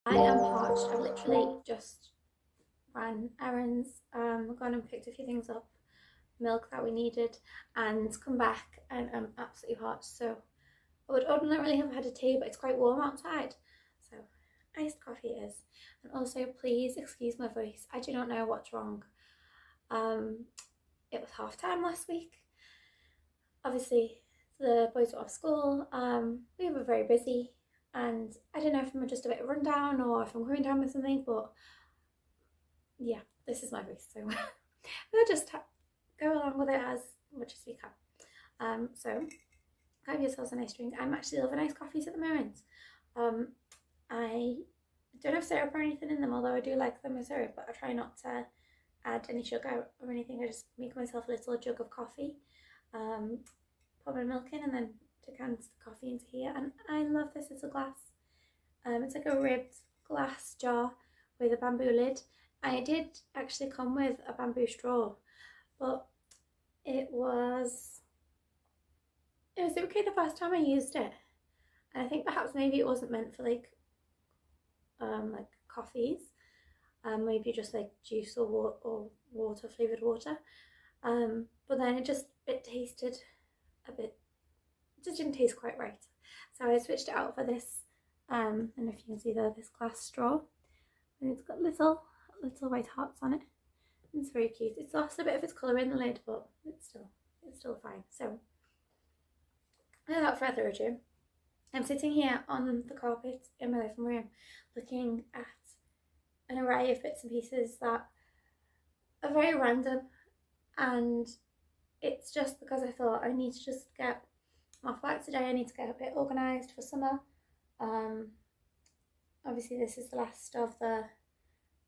I am parched. I've literally just ran errands, gone and picked a few things up, milk that we needed, and come back and I'm absolutely parched. So I would ordinarily have had a tea, but it's quite warm outside. So iced coffee it is. And also please excuse my voice. I do not know what's wrong. Um, it was half time last week. Obviously the boys were off school. We were very busy and I don't know if I'm just a bit run down or if I'm coming down with something, but yeah, this is my voice, so we'll just go along with it as much as we can. So have yourselves a nice drink. I'm actually loving iced coffees at the moment. Um, I don't have syrup or anything in them, although I do like them with syrup, but I try not to add any sugar or anything. I just make myself a little jug of coffee, put my milk in, and then decant the coffee into here. And I love this little glass. It's like a ribbed glass jar with a bamboo lid. I did actually come with a bamboo straw, but it was okay the first time I used it. And I think perhaps maybe it wasn't meant for like coffees, maybe just like juice or water, flavored water. But then it tasted a bit, it just didn't taste quite right. So I switched it out for this. And if you can see there, this glass straw, and it's got little white hearts on it. It's very cute. It's lost a bit of its colour in the lid, but it's still fine. So without further ado, I'm sitting here on the carpet in my living room looking at an array of bits and pieces that are very random, and it's just because I thought I need to just get off work today. I need to get a bit organised for summer. Obviously this is the last of the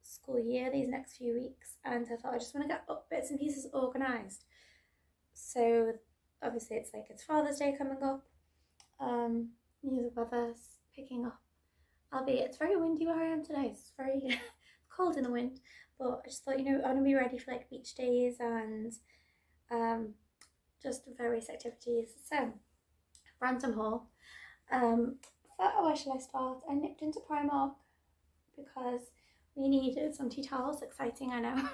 school year, these next few weeks, and I thought I just want to get bits and pieces organised. So obviously it's Father's Day coming up. The weather's picking up, albeit it's very windy where I am today. It's very cold in the wind, but I just thought, I want to be ready for like beach days and just various activities. So random haul. Where shall I start? I nipped into Primark because we needed some tea towels. Exciting, I know,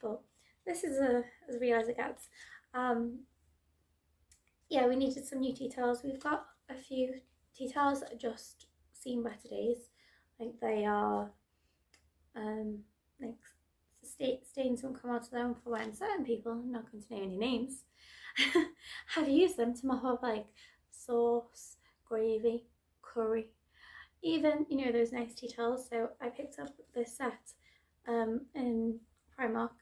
but this is as real as it gets. Yeah, we needed some new tea towels. We've got a few tea towels that are just seen better days. Like they are, like stains won't come out of them for when certain people, I'm not going to name any names, have used them to mop up like sauce, gravy, curry, even those nice tea towels. So I picked up this set in Primark,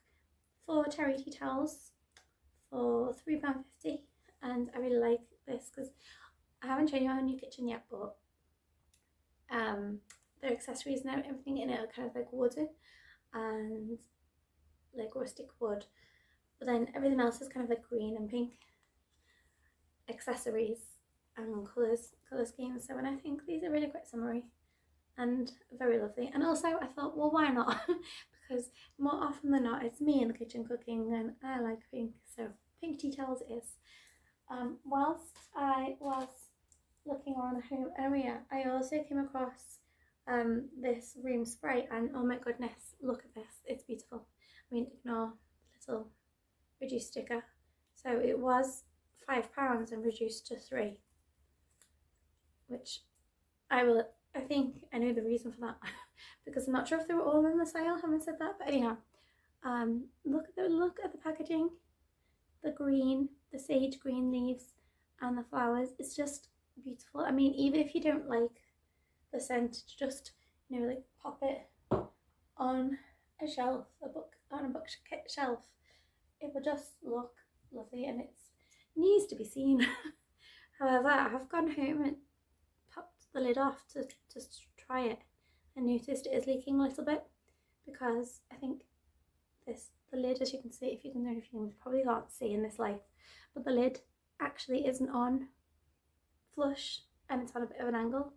4 terry tea towels for £3.50, and I really like this because I haven't shown you our new kitchen yet, but the accessories and everything in it are kind of like wooden and like rustic wood, but then everything else is kind of like green and pink accessories and colour schemes. So, and I think these are really quite summery and very lovely. And also I thought, well, why not? Because more often than not it's me in the kitchen cooking and I like pink, so pink tea towels it is. Whilst I was looking around the home area, I also came across this room spray, and oh my goodness, look at this, it's beautiful. I mean, ignore the little reduced sticker. So it was £5 and reduced to 3, which I think I know the reason for that because I'm not sure if they were all on the sale, having said that, but anyhow, look at the packaging, the green, the sage green leaves and the flowers. It's just beautiful. I mean, even if you don't like the scent, just like pop it on a shelf, on a bookshelf, it will just look lovely, and it needs to be seen. However, I have gone home and popped the lid off to just try it and noticed it is leaking a little bit, because I think the lid, as you can see, if you probably can't see in this light, but the lid actually isn't on flush and it's on a bit of an angle,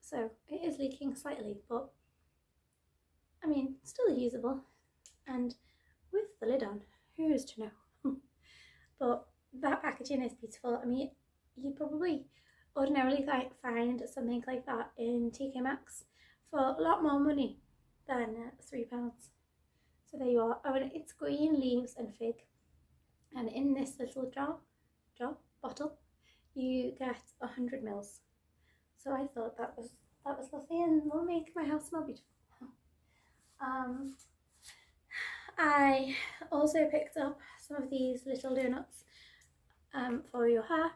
so it is leaking slightly, but I mean, still usable, and with the lid on, who is to know? But that packaging is beautiful. I mean, you probably ordinarily find something like that in TK Maxx for a lot more money than £3. So there you are. Oh, and it's green leaves and fig. And in this little bottle, you get 100 mils. So I thought that was lovely and will make my house smell beautiful. I also picked up some of these little donuts for your hair.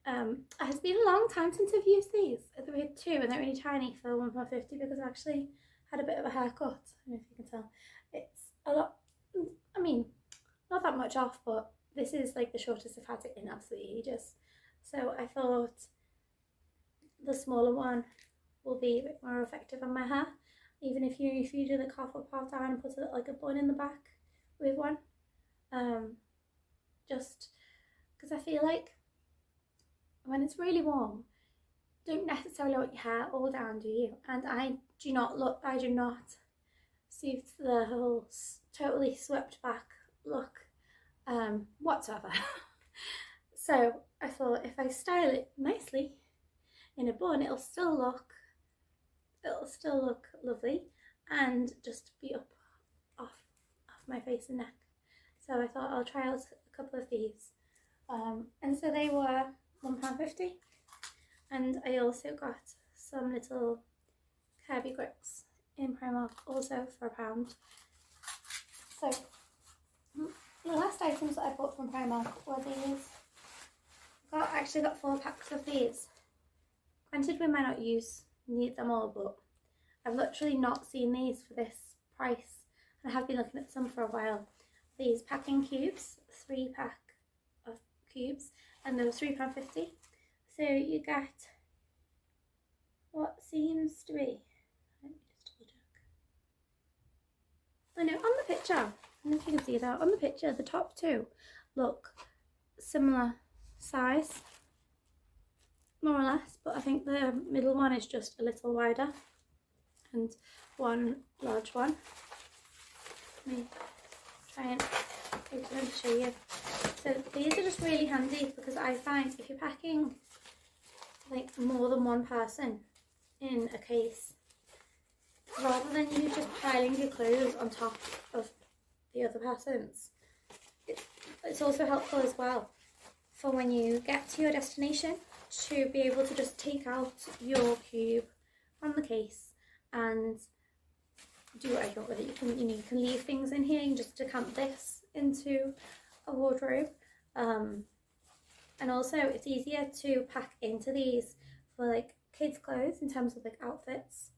It has been a long time since I've used these. There were two and they're really tiny for £1.50 because I've actually had a bit of a haircut. I don't know if you can tell. It's a lot, I mean, not that much off, but this is like the shortest I've had it in absolutely ages. So I thought the smaller one will be a bit more effective on my hair. Even if you do the half up, half down and put like a bun in the back with one. Just because I feel like when it's really warm, don't necessarily want your hair all down, do you? And I do not suit the whole totally swept back look whatsoever. So I thought if I style it nicely in a bun, it'll still look lovely and just be off my face and neck. So I thought I'll try out a couple of these. And so they were £1.50, and I also got some little Kirby grips in Primark also for £1. So the last items that I bought from Primark were these. I actually got 4 packs of these. Granted, we might not need them all, but I've literally not seen these for this price, and I have been looking at some for a while. These packing cubes, 3-pack of cubes, and those £3.50. So you get what seems to be, let me just double check. I know on the picture, I don't know if you can see that, on the picture the top two look similar size, more or less, but I think the middle one is just a little wider and one large one. Let me try and open them to show you. So these are just really handy because I find if you're packing like more than one person in a case, rather than you just piling your clothes on top of the other person's, it's also helpful as well for when you get to your destination to be able to just take out your cube from the case and do what I got with it. You can leave things in here. You can just decant this into a wardrobe, and also it's easier to pack into these for like kids' clothes in terms of like outfits.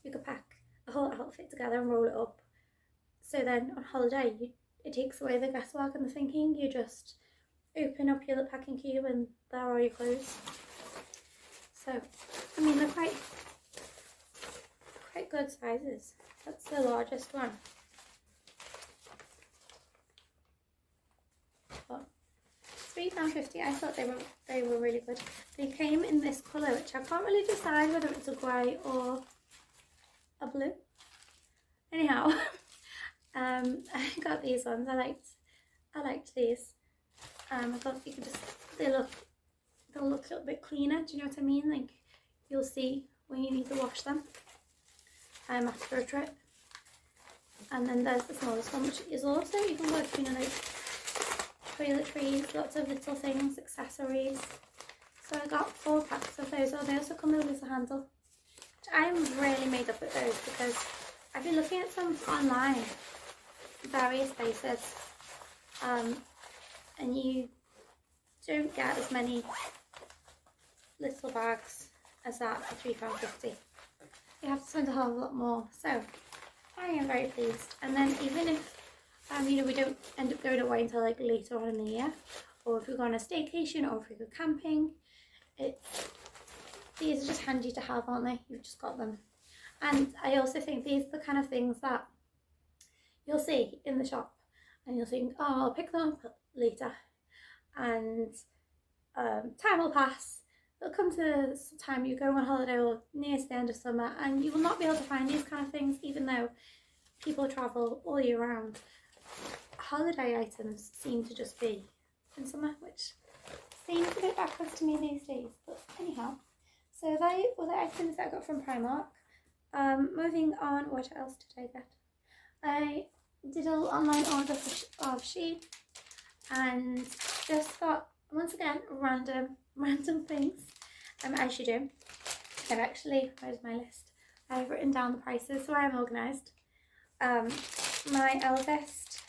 You could pack a whole outfit together and roll it up. So then on holiday, it takes away the guesswork and the thinking. You just open up your packing cube and there are your clothes. So I mean they're quite good sizes. That's the largest one. But £3.50. I thought they were really good. They came in this colour, which I can't really decide whether it's a grey or a blue. Anyhow, I got these ones. I liked these. I thought you could they'll look a little bit cleaner. Do you know what I mean? Like you'll see when you need to wash them after a trip. And then there's the smallest one, which is also, you can work, like toiletries, lots of little things, accessories. So I got 4 packs of those. Oh, they also come with a little handle, which I'm really made up with those because I've been looking at some online, various places, and you don't get as many little bags as that for £3.50. You have to spend a whole lot more. So I am very pleased. And then even if we don't end up going away until like later on in the year, or if we go on a staycation, or if we go camping, these are just handy to have, aren't they? You've just got them. And I also think these are the kind of things that you'll see in the shop and you'll think, oh, I'll pick them up later, and time will pass. It'll come to the time you go on holiday or near to the end of summer, and you will not be able to find these kind of things, even though people travel all year round. Holiday items seem to just be in summer, which seems a bit backwards to me these days. But anyhow, so they were the items that I got from Primark. Moving on, what else did I get? I did an online order of Shein and just got, once again, random things, as you do. I've actually, where's my list? I've written down the prices so I'm organised. My eldest,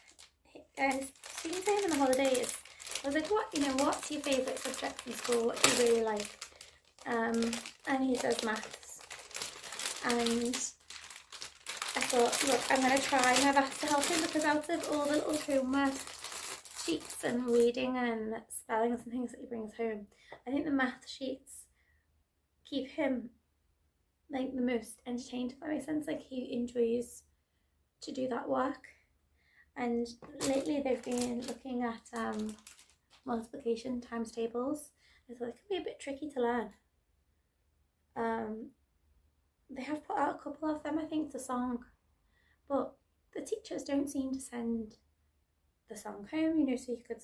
speaking to him in the holidays, I was like, what's your favourite subject in school? What do you really like? And he says maths. And I thought, look, I'm going to try my best to help him, because out of all the little homework sheets and reading and spellings and things that he brings home, I think the math sheets keep him like the most entertained, if that makes sense. Like, he enjoys to do that work. And lately they've been looking at multiplication times tables. I thought it could be a bit tricky to learn. They have put out a couple of them, I think, the song, but the teachers don't seem to send the song home, so you could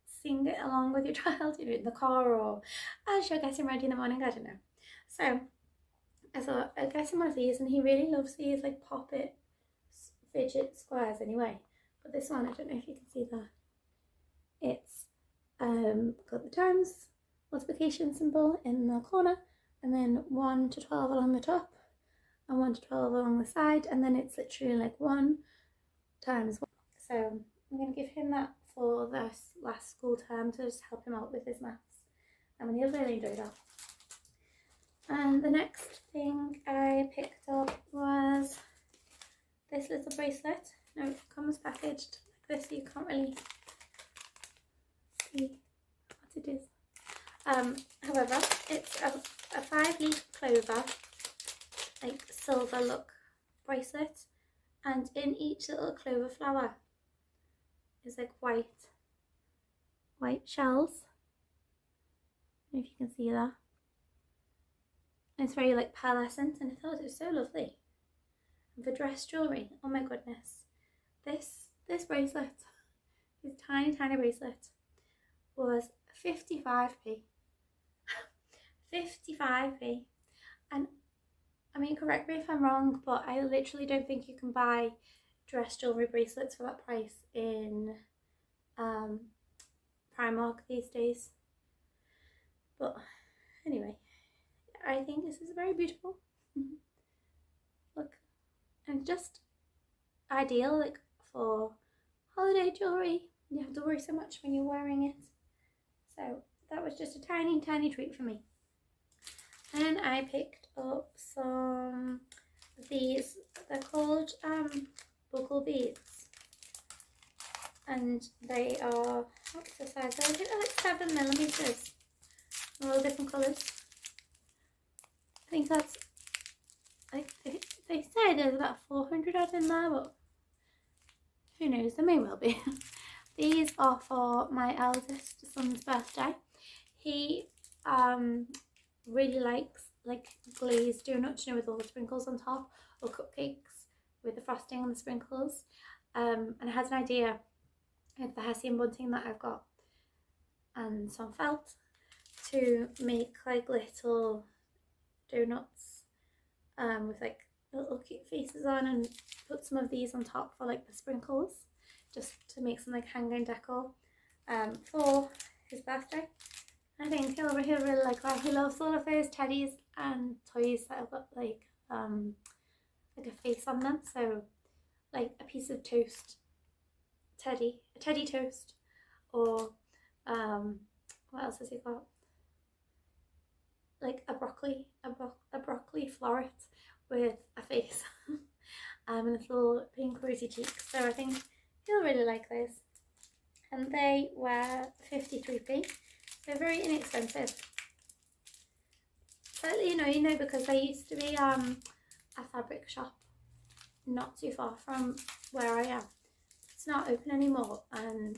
sing it along with your child, in the car or as you're getting ready in the morning, I don't know. So I thought I'd get him one of these, and he really loves these like pop-it fidget squares anyway. But this one, I don't know if you can see that. It's got the times multiplication symbol in the corner, and then 1 to 12 along the top, and 1 to 12 along the side, and then it's literally like 1 times 1. So I'm going to give him that for this last school term to just help him out with his maths, and he'll really enjoy that. And the next thing I picked up was this little bracelet. Now it comes packaged like this, so you can't really see what it is. However, it's a 5-leaf clover, like silver look bracelet, and in each little clover flower is like white shells. I don't know if you can see that. And it's very like pearlescent, and I thought it was so lovely. And for dress jewellery, oh my goodness, this bracelet, this tiny bracelet, was 55p. 55p. And I mean, correct me if I'm wrong, but I literally don't think you can buy dress jewellery bracelets for that price in Primark these days. But anyway, I think this is very beautiful. Look, and just ideal like for holiday jewellery. You don't have to worry so much when you're wearing it. So that was just a tiny treat for me. And I picked up some of these. They're called buckle beads, and they are, what's the size? I think they're like 7mm, all different colours. I think that's, like, they say there's about 400 odd in there, but who knows, there may well be. These are for my eldest son's birthday. He really likes like glazed donuts, with all the sprinkles on top, or cupcakes with the frosting and the sprinkles. And I had an idea of the Hessian bunting that I've got and some felt to make like little donuts with like little cute faces on, and put some of these on top for like the sprinkles, just to make some like hanging decor for his birthday. I think he'll really like that. He loves all of those teddies and toys that have got like a face on them. So like a piece of toast, a teddy toast, or what else has he got? Like a broccoli floret with a face and little pink rosy cheeks. So I think he'll really like those. And they were 53p. They're very inexpensive. Slightly annoying though, because they used to be a fabric shop not too far from where I am. It's not open anymore, and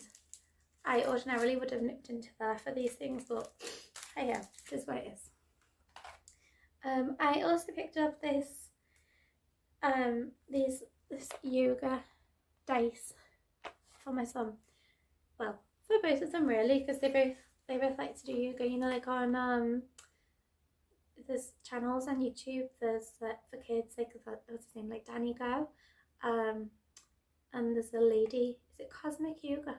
I ordinarily would have nipped into there for these things, but hey, yeah, this is what it is. I also picked up this this yoga dice for my son. Well, for both of them really, because they both like to do yoga, like on there's channels on YouTube. There's for kids, like what's his name, like Danny Go, and there's a lady. Is it Cosmic Yoga?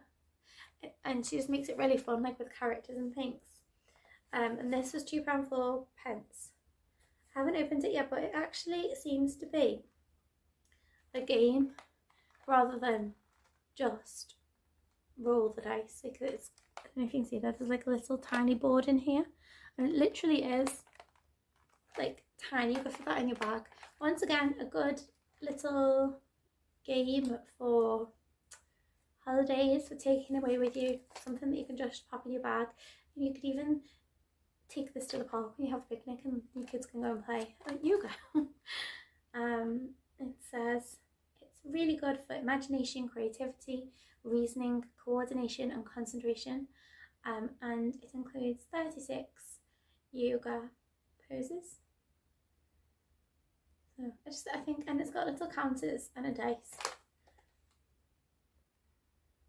And she just makes it really fun, like with characters and things. And this was £2.4. I haven't opened it yet, but it actually seems to be a game rather than just roll the dice. Like it's, I don't know if you can see that, there's like a little tiny board in here, and it literally is like tiny. You can fit that in your bag. Once again, a good little game for holidays, for taking away with you, something that you can just pop in your bag. And you could even take this to the park when you have a picnic and your kids can go and play. Oh, you go. It says it's really good for imagination, creativity, reasoning, coordination and concentration, and it includes 36 yoga poses. So I think, and it's got little counters and a dice.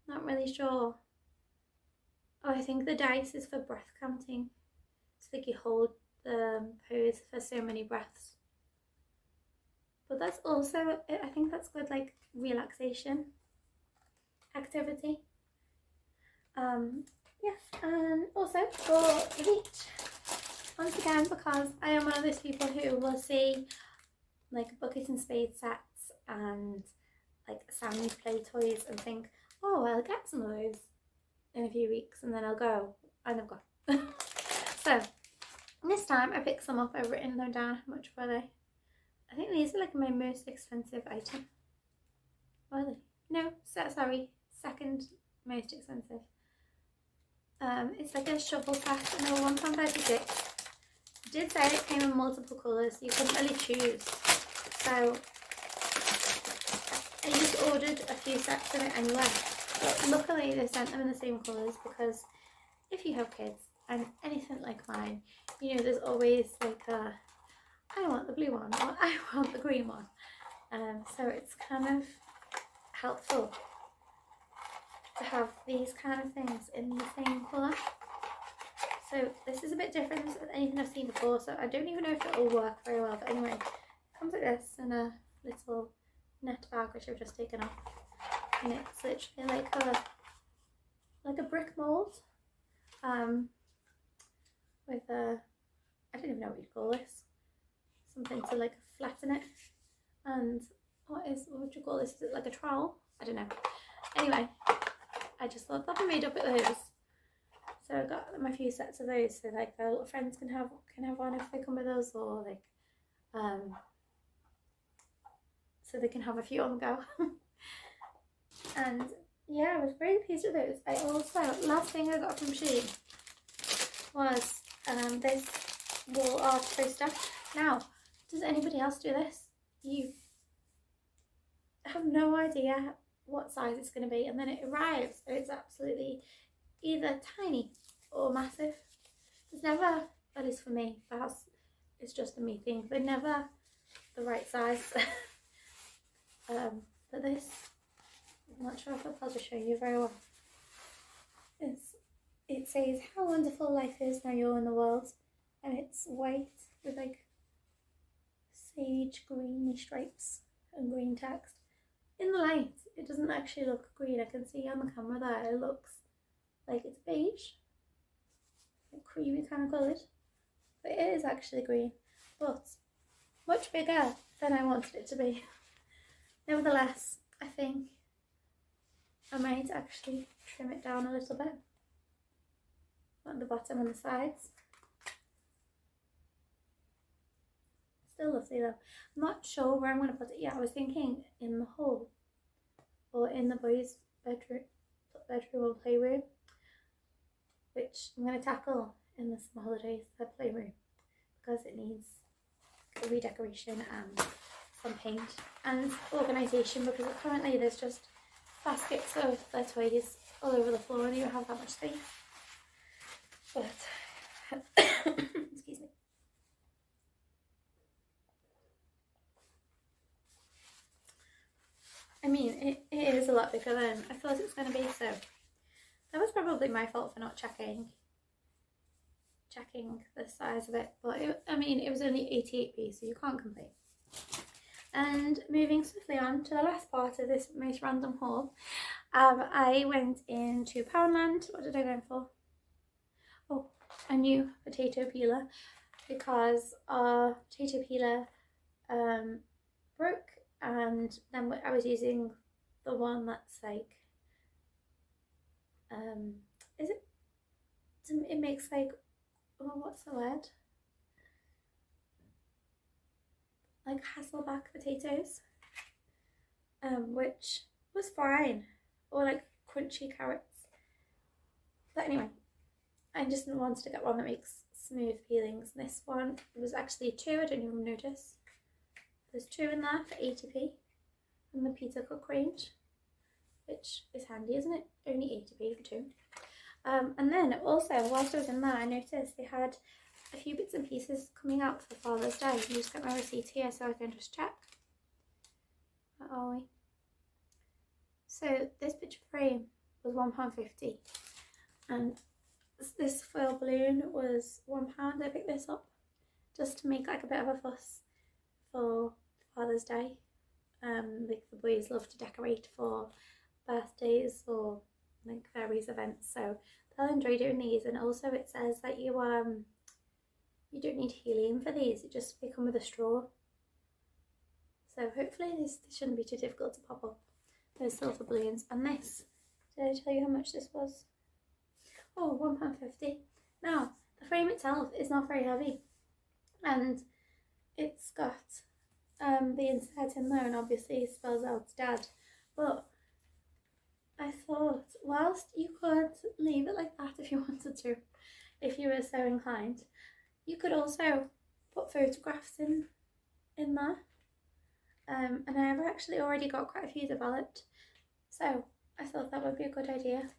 Not really sure. Oh, I think the dice is for breath counting. So like you hold the pose for so many breaths. But that's also, I think that's good, like relaxation activity. Yes, and also for the beach, once again, because I am one of those people who will see like bucket and spade sets and like Sammy's play toys and think, oh, I'll get some of those in a few weeks, and then I'll go, and I've gone. So this time I picked some up. I've written them down. How much were they? I think these are like my most expensive item. Were they? No, sorry, second most expensive. It's like a shovel set, and they were £1.36. It did say it came in multiple colours, so you couldn't really choose. So I just ordered a few sets of it anyway. But luckily they sent them in the same colours, because if you have kids and anything like mine, you know, there's always like a, I want the blue one, or I want the green one. So it's kind of helpful to have these kind of things in the same colour. So this is a bit different than anything I've seen before, so I don't even know if it will work very well, but anyway, it comes like this in a little net bag which I've just taken off, and it's literally like a brick mould with a, I don't even know what you'd call this, something to like flatten it, and what would you call this? Is it like a trowel? I don't know. Anyway, I just thought that I made up with those. So I got them a few sets of those, so like their little friends can have one if they come with us, or like so they can have a few on the go. And yeah, I was very pleased with those. I also, last thing I got from Shein was this wall art poster. Now, does anybody else do this? You have no idea what size it's going to be, and then it arrives and it's absolutely either tiny or massive. It's never, at least for me, perhaps it's just a me thing, they're never the right size. But this, I'm not sure if I'll just show you very well. It says, how wonderful life is now you're in the world, and it's white with like sage greeny stripes and green text. In the light, it doesn't actually look green. I can see on the camera that it looks like it's beige, like creamy kind of coloured, but it is actually green, but much bigger than I wanted it to be. Nevertheless, I think I might actually trim it down a little bit at the bottom and the sides. Still lovely though. I'm not sure where I'm going to put it yet. I was thinking in the hall or in the boys' bedroom or playroom, which I'm going to tackle in the summer holidays, the playroom, because it needs a redecoration and some paint and organisation, because currently there's just baskets of their toys all over the floor and you don't have that much space. But excuse me. I mean, it is a lot bigger than I thought it was going to be, so that was probably my fault for not checking checking the size of it, but I mean, it was only 88p, so you can't complain. And moving swiftly on to the last part of this most random haul, I went into Poundland. What did I go for? Oh, a new potato peeler, because our potato peeler broke, and then I was using the one that's like, is it? It makes like, oh, what's the word? Like Hasselback potatoes, which was fine, or like crunchy carrots. But anyway, I just wanted to get one that makes smooth peelings. This one was actually 2, I didn't even notice. There's 2 in there for 80p from the Peter Cook range, which is handy, isn't it? Only 80p for 2. And then also, whilst I was in there, I noticed they had a few bits and pieces coming out for Father's Day. You just get my receipt here so I can just check. Where are we? So this picture frame was £1.50, and this foil balloon was £1. I picked this up just to make like a bit of a fuss for Father's Day. Like the boys love to decorate for birthdays or like various events, so they'll enjoy doing these. And also it says that you don't need helium for these, it just they come with a straw. So hopefully this shouldn't be too difficult to pop up, those silver balloons. And this, did I tell you how much this was? Oh, £1.50. Now, the frame itself is not very heavy, and it's got the insert in there, and obviously it spells out Dad. But I thought, whilst you could leave it like that if you wanted to, if you were so inclined, you could also put photographs in there. And I have actually already got quite a few developed, so I thought that would be a good idea.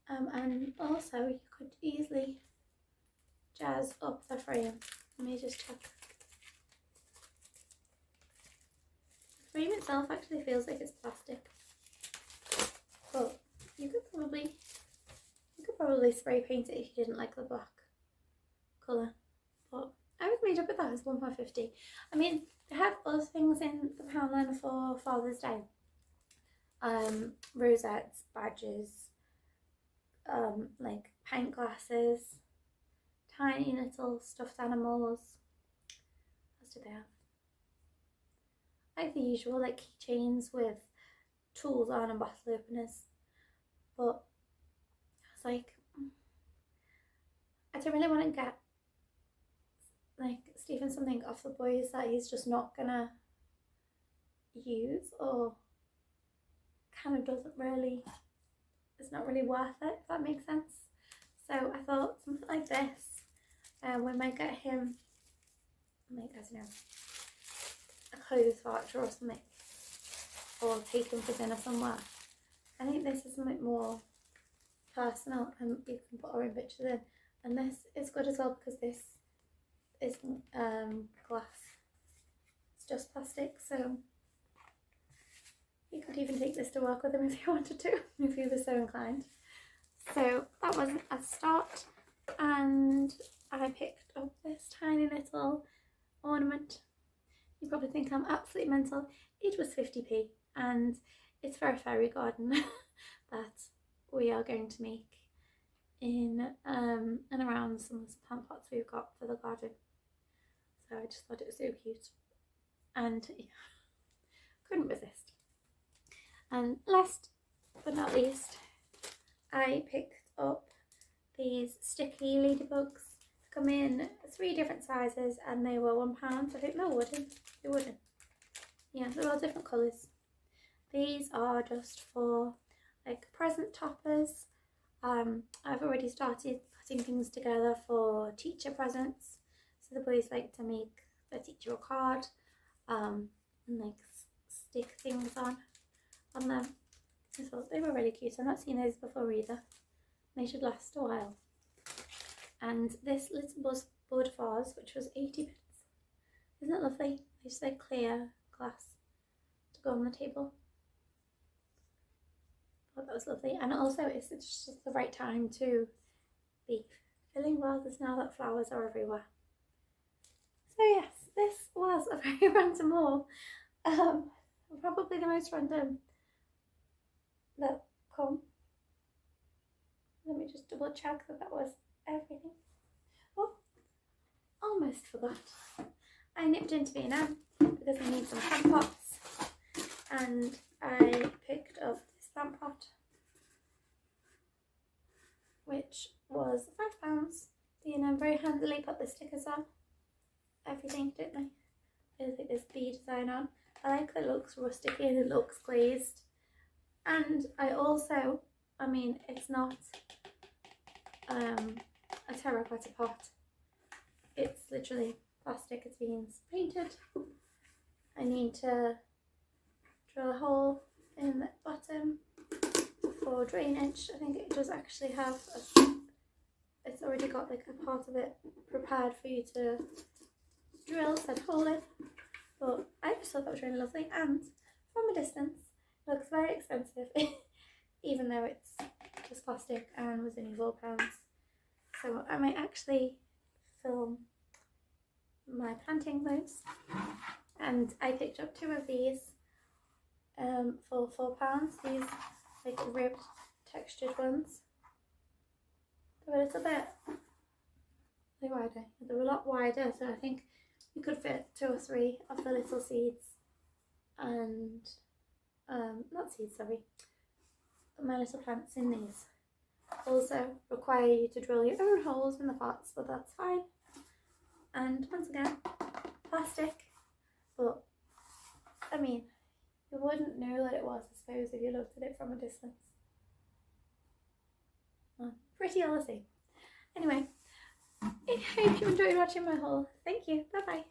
And also you could easily jazz up the frame. Let me just check. The frame itself actually feels like it's plastic, but you could probably spray paint it if you didn't like the black colour. But I was made up with that as £1.50. I mean, they have other things in the Poundland for Father's Day. Rosettes, badges, like pint glasses, tiny little stuffed animals. What else do they have? Like the usual, like keychains with tools on and bottle openers. But I was like, I don't really want to get like Stephen something off the boys that he's just not gonna use, or kind of it's not really worth it, if that makes sense. So I thought something like this, we might get him like, I don't know, a clothes voucher or something, or take him for dinner somewhere. I think this is something more personal, and we can put our own pictures in. And this is good as well because this isn't glass, it's just plastic, so you could even take this to work with him if you wanted to, if you were so inclined. So that was a start, and I picked up this tiny little ornament. You probably think I'm absolutely mental. It was 50p, and it's for a fairy garden that we are going to make in and around some of the plant pots we've got for the garden. So I just thought it was so cute, and yeah, couldn't resist. And last but not least, I picked up these sticky ladybugs. They come in 3 different sizes, and they were £1. I think they're wooden. Yeah, they're all different colours. These are just for like present toppers. I've already started putting things together for teacher presents. So the boys like to make their teacher a card, and like stick things on them. I thought they were really cute. I've not seen those before either. They should last a while. And this little bud vase, which was 80p. Isn't it lovely? They just like clear glass to go on the table. I thought that was lovely. And also it's just the right time to be filling vases now that flowers are everywhere. So yes, this was a very random haul. Probably the most random that come. Let me just double check that was everything. Oh, almost forgot. I nipped into B&M because I need some plant pots, and I picked up this plant pot, which was £5. B&M very handily put the stickers on everything, didn't they? There's like this bee design on. I like that it looks rustic and it looks glazed. And I also, I mean, it's not a terracotta pot. It's literally plastic. It's been painted. I need to drill a hole in the bottom for drainage. I think it does actually have it's already got like a part of it prepared for you to drill said hole in. But I just thought that was really lovely, and from a distance it looks very expensive even though it's just plastic and was only £4. So I might actually film my planting those. And I picked up 2 of these for £4. These like ribbed textured ones. They're a little bit wider. They're a lot wider, so I think you could fit 2 or 3 of the little seeds and not seeds, sorry, my little plants in these. Also require you to drill your own holes in the pots, but that's fine. And once again, plastic, but I mean, you wouldn't know that it was, I suppose, if you looked at it from a distance. Well, pretty all the same. Anyway, I hope you enjoyed watching my haul. Thank you. Bye bye.